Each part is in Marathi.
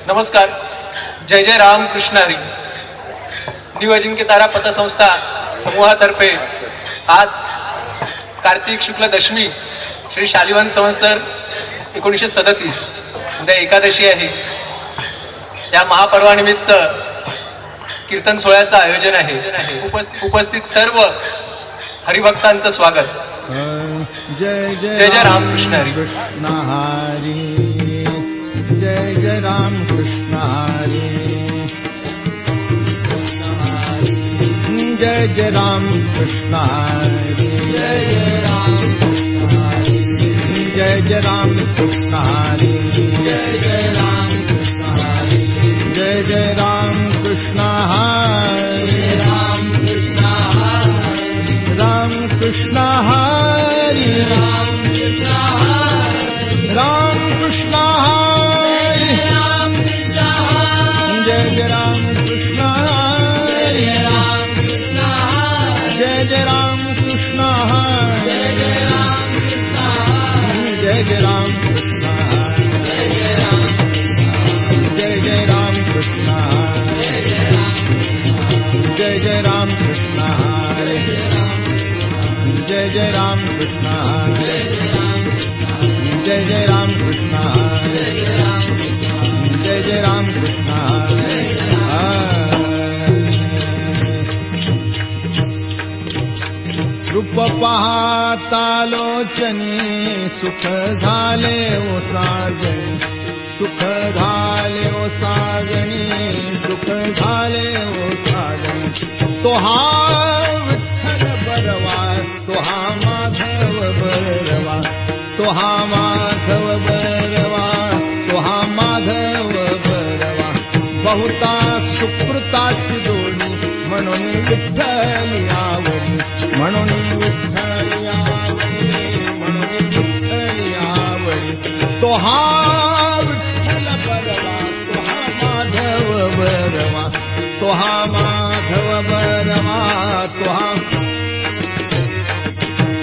नमस्कार. जय जय राम कृष्ण हरी. न्यू अजिंक्य तारा पतसंस्था समूहातर्फे आज कार्तिक शुक्ल दशमी श्री शालिवान संवत्सर 1937 उद्या एकादशी आहे. या महापर्वानिमित्त कीर्तन सोहळ्याचं आयोजन आहे. उपस्थित सर्व हरिभक्तांचं स्वागत. जय जय जय राम कृष्ण हरी. कृष्ण हरी. जय जय राम कृष्ण हरी. जय जय राम कृष्ण हरी. जय जय राम कृष्ण हरी. जय जय राम कृष्ण हरी. जय जय राम कृष्ण हरी. जय जय राम कृष्ण हरी. राम कृष्ण हरी. राम कृष्ण हरी. जय जय राम कृष्ण हरी. जय जय राम कृष्ण हरी. जय जय राम कृष्ण हरी. जय जय राम कृष्ण हरी. जय जय राम कृष्ण हरी. जय जय राम कृष्ण हरी. जय जय राम कृष्ण हरी. जय जय राम कृष्ण हरी. रूप पाहता लोचनी सुख झाले ओ साजनी. सुख झाले ओ साजनी. सुख झाले ओ साजनी. तो हा विठ्ठल बरवा. तो हा माधव बरवा. तो हा माधव बरवा. तो हा माधव बरवा. बहुता सुकृताची जोडी म्हणून विठ्ठल आवडी. म्हणून विठ्ठल आवडी. म्हणून विठ्ठल आवडी. तो हा विठ्ठल बरवा. तो हा माधव बरवा. तो हा माधव बरवा. तो हा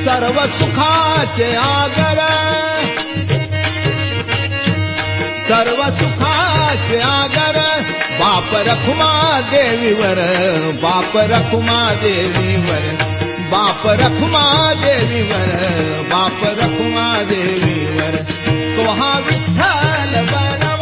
सर्व सुखाचे आगर. सर्व सुखाचे आगर. बाप रखुमा देवीवर. बाप रखुमा देवीवर. बाप रखुमा देवीवर. बाप रखुमा देवीवर. तो हा विठ्ठल बनवा.